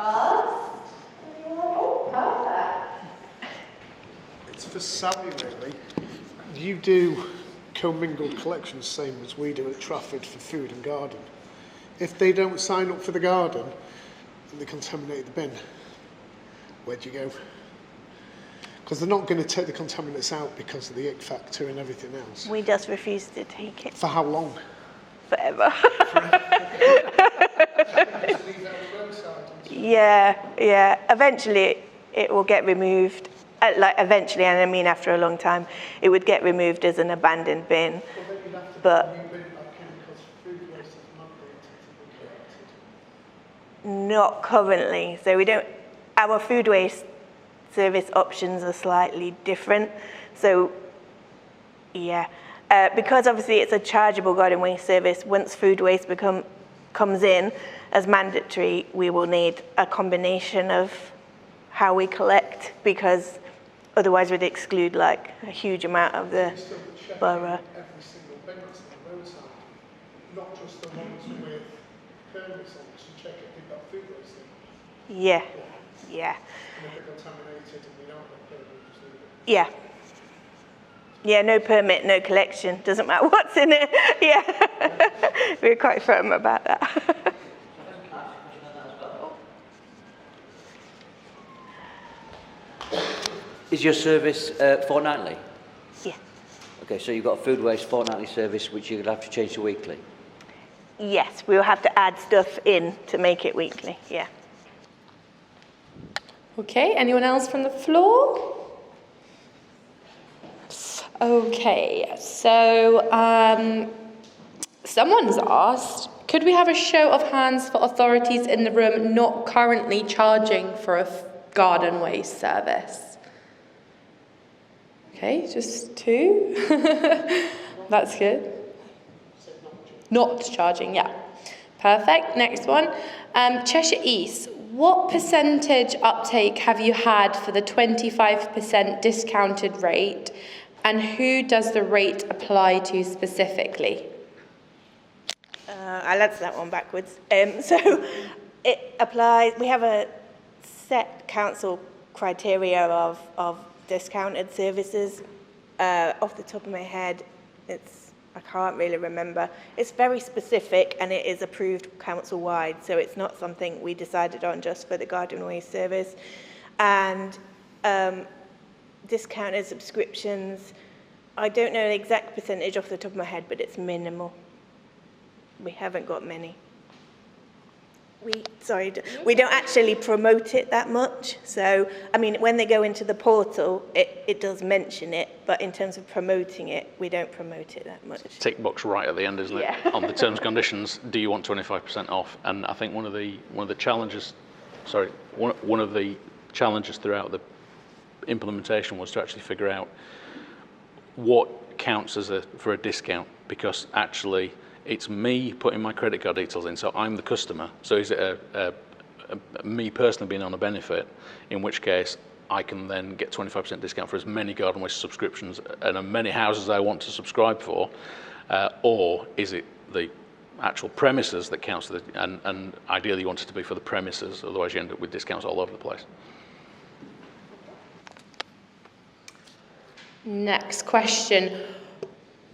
Oh, perfect. It's for Sally, really. You do commingled collections, same as we do at Trafford for food and garden. If they don't sign up for the garden and they contaminate the bin, where do you go? Because they're not going to take the contaminants out because of the ick factor and everything else. We just refuse to take it. For how long? Forever. Yeah. Eventually it will get removed. Eventually, and I mean after a long time, it would get removed as an abandoned bin. But not currently. So we don't. Our food waste service options are slightly different. So yeah, because obviously it's a chargeable garden waste service. Once food waste comes in as mandatory, we will need a combination of how we collect, because otherwise we'd exclude like a huge amount of the borough. Every single bin that's on the roadside, not just the ones with permits on, because you check if they've got food waste in. Yeah. And if they're contaminated and we don't have a permit, just leave it. Yeah, no permit, no collection. Doesn't matter what's in it. Yeah, we're quite firm about that. Is your service fortnightly? Yeah. Okay, so you've got a food waste fortnightly service which you'll have to change to weekly? Yes, we'll have to add stuff in to make it weekly, yeah. Okay, anyone else from the floor? Okay, so someone's asked, could we have a show of hands for authorities in the room not currently charging for a garden waste service? Okay, just 2. That's good. Not charging, yeah. Perfect. Next one. Cheshire East. What percentage uptake have you had for the 25% discounted rate, and who does the rate apply to specifically? I'll answer that one backwards. So it applies, we have a set council criteria of discounted services. Off the top of my head, I can't really remember. It's very specific and it is approved council-wide, so it's not something we decided on just for the garden waste service. And discounted subscriptions, I don't know the exact percentage off the top of my head, but it's minimal. We haven't got many. We don't actually promote it that much. So, I mean, when they go into the portal, it does mention it, but in terms of promoting it, we don't promote it that much. Tick box right at the end, isn't it? Yeah. On the terms and conditions, do you want 25% off? And I think one of the challenges throughout the implementation was to actually figure out what counts for a discount, because actually it's me putting my credit card details in, so I'm the customer. So is it me personally being on a benefit, in which case I can then get 25% discount for as many garden waste subscriptions and as many houses I want to subscribe for, or is it the actual premises that counts, and ideally you want it to be for the premises, otherwise you end up with discounts all over the place. Next question.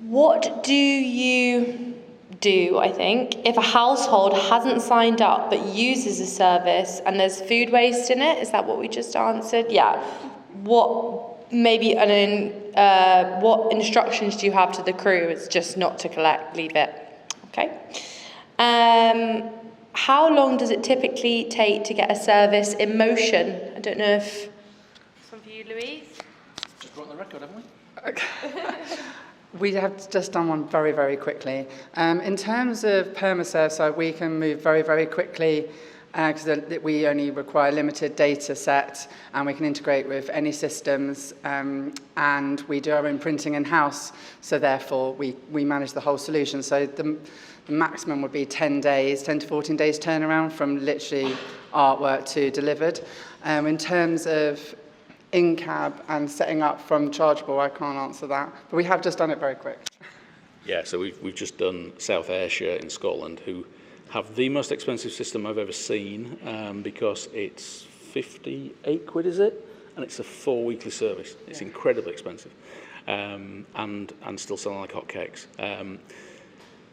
What do you do, I think, if a household hasn't signed up but uses a service and there's food waste in it? Is that what we just answered? Yeah. What instructions do you have to the crew? It's just not to collect, leave it. Okay. How long does it typically take to get a service in motion? I don't know if this one for you, Louise. Just brought the record, haven't we? We have just done one very, very quickly. In terms of PermaServe, so we can move very, very quickly because we only require a limited data set, and we can integrate with any systems, and we do our own printing in-house, so therefore we manage the whole solution. So the maximum would be 10 to 14 days turnaround from literally artwork to delivered. In terms of in-cab and setting up from chargeable, I can't answer that, but we have just done it very quick. Yeah, so we've just done South Ayrshire in Scotland, who have the most expensive system I've ever seen because it's 58 quid, is it? And it's a 4 weekly service. It's incredibly expensive, and still selling like hotcakes.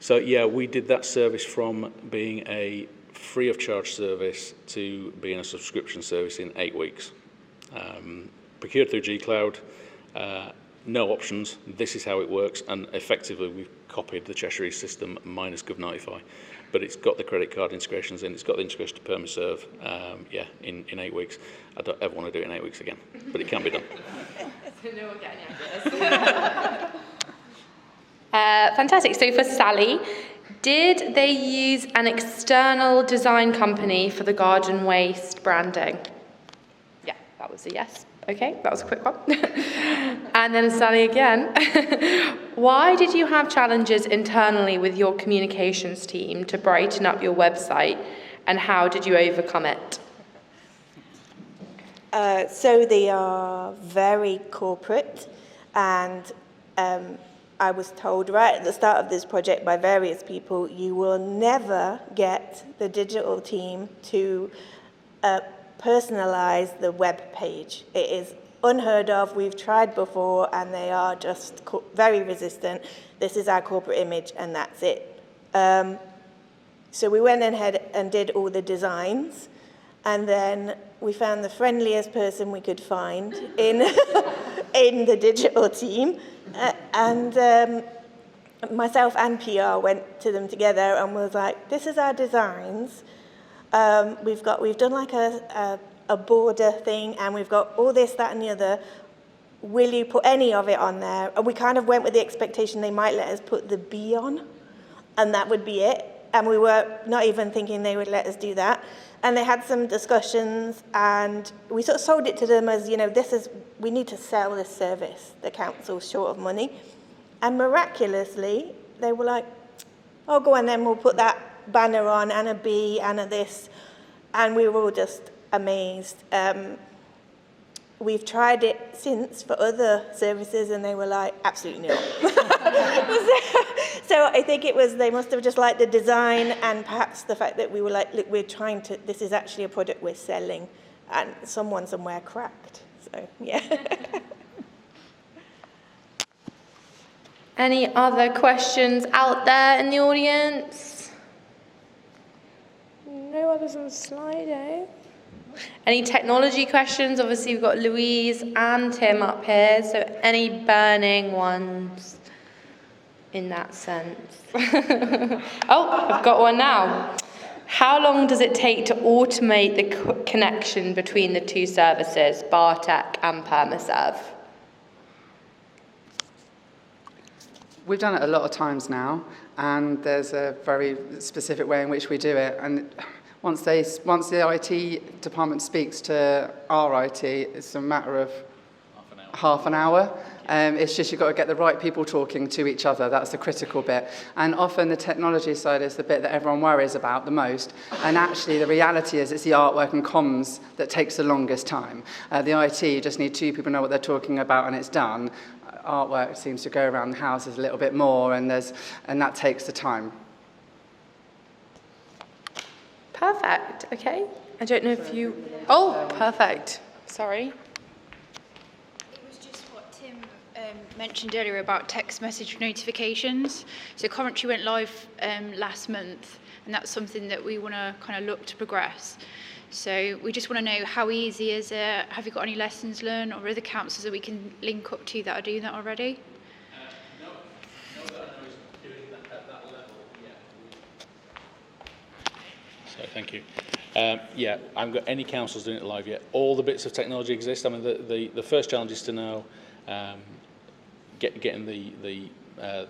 So yeah, we did that service from being a free of charge service to being a subscription service in 8 weeks. Procured through G-Cloud, no options, this is how it works, and effectively we've copied the Cheshire East system minus GovNotify, but it's got the credit card integrations in, it's got the integration to Permaserve, in 8 weeks. I don't ever want to do it in 8 weeks again, but it can be done. So no one get any ideas. Fantastic. So for Sally, did they use an external design company for the garden waste branding? Yeah, that was a yes. Okay, that was a quick one. And then Sally again. Why did you have challenges internally with your communications team to brighten up your website, and how did you overcome it? So they are very corporate, and I was told right at the start of this project by various people, you will never get the digital team to personalize the web page. It is unheard of. We've tried before, and they are just very resistant. This is our corporate image, and that's it. So we went ahead and did all the designs, and then we found the friendliest person we could find in in the digital team, and myself and PR went to them together and was like, "This is our designs. We've done like a border thing, and we've got all this, that, and the other. Will you put any of it on there?" And we kind of went with the expectation they might let us put the B on, and that would be it. And we were not even thinking they would let us do that. And they had some discussions, and we sort of sold it to them as, you know, we need to sell this service. The council's short of money. And miraculously, they were like, "Oh, go on then, we'll put that banner on, and a B, and a this." And we were all just amazed. We've tried it since for other services, and they were like, "Absolutely not." So I think they must have just liked the design, and perhaps the fact that we were like, "Look, this is actually a product we're selling," and someone somewhere cracked. So, yeah. Any other questions out there in the audience? No others on Slido. Any technology questions? Obviously, we've got Louise and Tim up here, so any burning ones in that sense? Oh, I've got one now. How long does it take to automate the connection between the two services, Bartec and Permaserve? We've done it a lot of times now, and there's a very specific way in which we do it. And once the IT department speaks to our IT, it's a matter of half an hour. It's just you've got to get the right people talking to each other. That's the critical bit. And often the technology side is the bit that everyone worries about the most. And actually the reality is it's the artwork and comms that takes the longest time. The IT, you just need two people who know what they're talking about, and it's done. Artwork seems to go around the houses a little bit more, and that takes the time. Perfect. Okay. I don't know if you... Oh, perfect. Sorry. It was just what Tim mentioned earlier about text message notifications. So Coventry went live last month, and that's something that we want to kind of look to progress. So we just want to know, how easy is it? Have you got any lessons learned or other councils that we can link up to that are doing that already? No that I know is doing that at that level yet. So thank you. Yeah, I haven't got any councils doing it live yet. All the bits of technology exist. I mean, the first challenge is to know getting the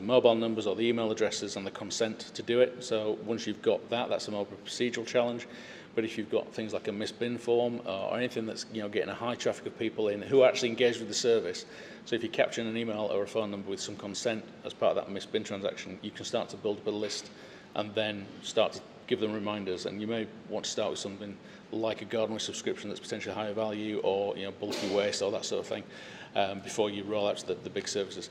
mobile numbers or the email addresses and the consent to do it. So once you've got that, that's a more procedural challenge. But if you've got things like a missed bin form or anything that's getting a high traffic of people in who are actually engaged with the service, so if you're capturing an email or a phone number with some consent as part of that missed bin transaction, you can start to build up a list and then start to give them reminders. And you may want to start with something like a garden waste subscription that's potentially higher value, or bulky waste or that sort of thing, before you roll out to the big services.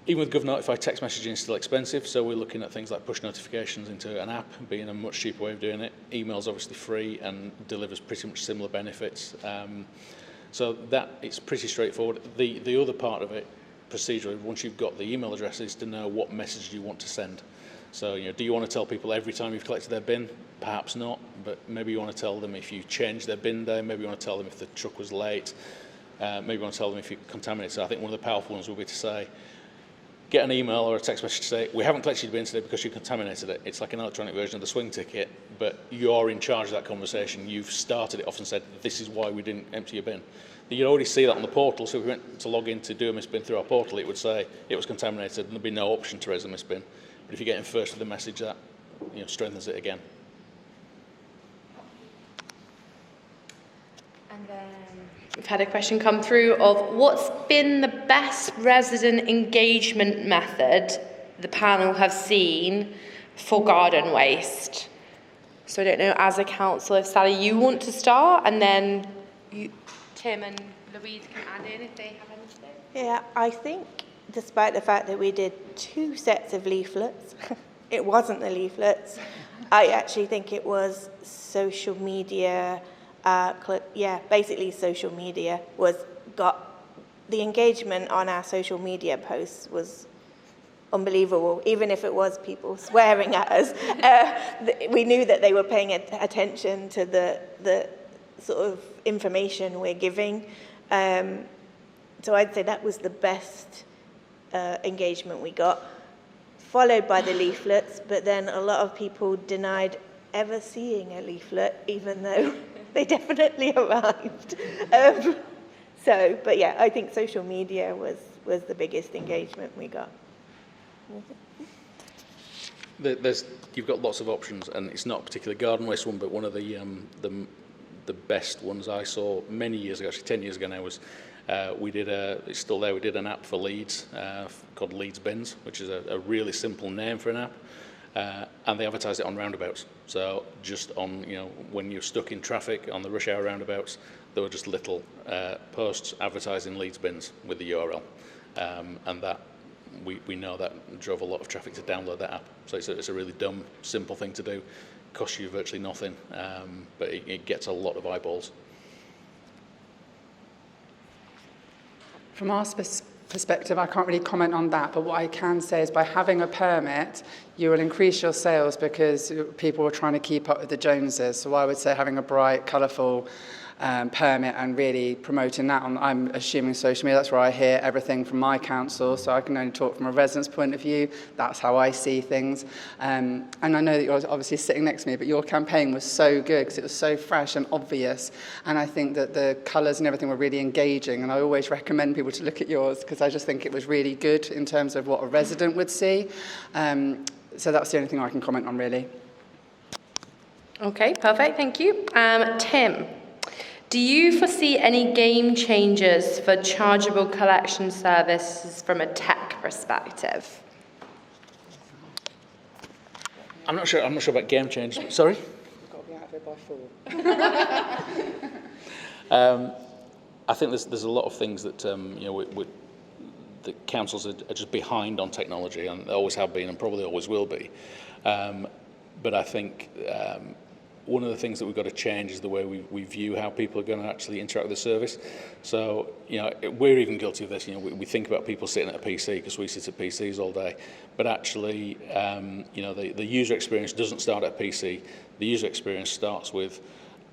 Even with GovNotify, text messaging is still expensive, so we're looking at things like push notifications into an app being a much cheaper way of doing it. Email's obviously free and delivers pretty much similar benefits. So that it's pretty straightforward. The other part of it, procedurally, once you've got the email address, is to know what message you want to send. So, do you want to tell people every time you've collected their bin? Perhaps not, but maybe you want to tell them if you changed their bin day, maybe you want to tell them if the truck was late, maybe you want to tell them if you contaminated. So I think one of the powerful ones would be to say, get an email or a text message to say, we haven't collected your bin today because you contaminated it. It's like an electronic version of the swing ticket, but you're in charge of that conversation. You've started it off and said, this is why we didn't empty your bin. You'd already see that on the portal, so if we went to log in to do a misbin through our portal, it would say it was contaminated and there'd be no option to raise a misbin. But if you get in first with the message, that strengthens it again. And then we've had a question come through of what's been the best resident engagement method the panel have seen for garden waste? So I don't know, as a council, if Sally, you want to start, and then Tim and Louise can add in if they have anything. Yeah, I think despite the fact that we did 2 sets of leaflets, it wasn't the leaflets. I actually think it was social media. Basically social media got the engagement on our social media posts was unbelievable. Even if it was people swearing at us, we knew that they were paying attention to the sort of information we're giving. So I'd say that was the best engagement we got, followed by the leaflets, but then a lot of people denied ever seeing a leaflet, even though they definitely arrived. But yeah, I think social media was the biggest engagement we got. You've got lots of options, and it's not a particular garden waste one, but one of the best ones I saw many years ago, actually 10 years ago now, was it's still there, we did an app for Leeds called Leeds Bins, which is a really simple name for an app. And they advertised it on roundabouts. So just on, when you're stuck in traffic on the rush hour roundabouts, there were just little posts advertising Leeds Bins with the URL. And that, we know that drove a lot of traffic to download that app. So it's a really dumb, simple thing to do. Costs you virtually nothing, but it gets a lot of eyeballs. From our perspective, I can't really comment on that, but what I can say is by having a permit, you will increase your sales because people are trying to keep up with the Joneses. So I would say having a bright, colourful permit and really promoting that on, I'm assuming, social media. That's where I hear everything from my council, so I can only talk from a resident's point of view. That's how I see things. And I know that you're obviously sitting next to me, but your campaign was so good because it was so fresh and obvious. And I think that the colours and everything were really engaging. And I always recommend people to look at yours because I just think it was really good in terms of what a resident would see. So that's the only thing I can comment on, really. Okay, perfect, thank you. Tim, do you foresee any game changers for chargeable collection services from a tech perspective? I'm not sure about game change. Sorry? We've got to be out of here by 4. I think there's a lot of things that the councils are just behind on technology, and they always have been, and probably always will be. But I think one of the things that we've got to change is the way we view how people are going to actually interact with the service. So, we're even guilty of this. We think about people sitting at a PC because we sit at PCs all day. But actually, the user experience doesn't start at a PC. The user experience starts with,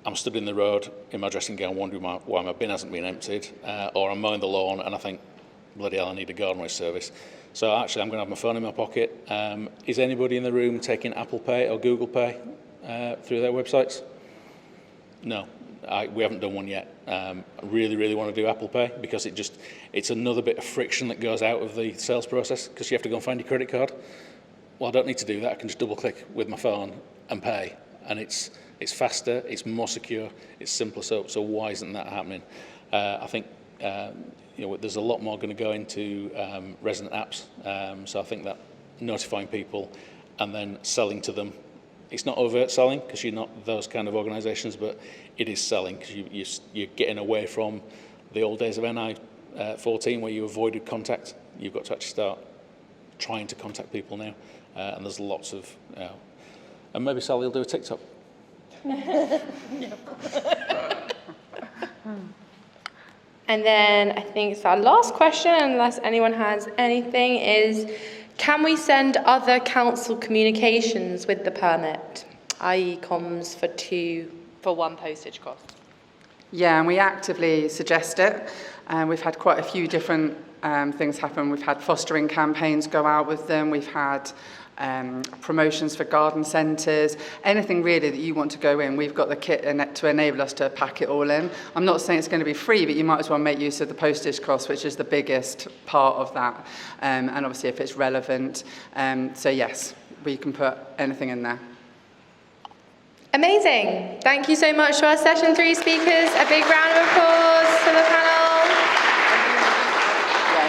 I'm stood in the road in my dressing gown wondering why my bin hasn't been emptied, or I'm mowing the lawn and I think, bloody hell, I need a garden waste service. So actually, I'm going to have my phone in my pocket. Is anybody in the room taking Apple Pay or Google Pay through their websites? No, we haven't done one yet. I really, really want to do Apple Pay because it's another bit of friction that goes out of the sales process because you have to go and find your credit card. Well, I don't need to do that. I can just double click with my phone and pay. And it's faster, it's more secure, it's simpler. So why isn't that happening? I think there's a lot more going to go into resident apps. So I think that notifying people and then selling to them. It's not overt selling because you're not those kind of organisations, but it is selling because you're getting away from the old days of NI 14 where you avoided contact. You've got to actually start trying to contact people now, and there's lots of, and maybe Sally will do a TikTok. And then I think it's our last question, unless anyone has anything, is can we send other council communications with the permit, i.e. comms for one postage cost? Yeah, and we actively suggest it. We've had quite a few different things happen. We've had fostering campaigns go out with them. We've had promotions for garden centres, anything really that you want to go in. We've got the kit to enable us to pack it all in. I'm not saying it's going to be free, but you might as well make use of the postage cost, which is the biggest part of that, and obviously if it's relevant. So yes, we can put anything in there. Amazing. Thank you so much to our session 3 speakers. A big round of applause for the panel.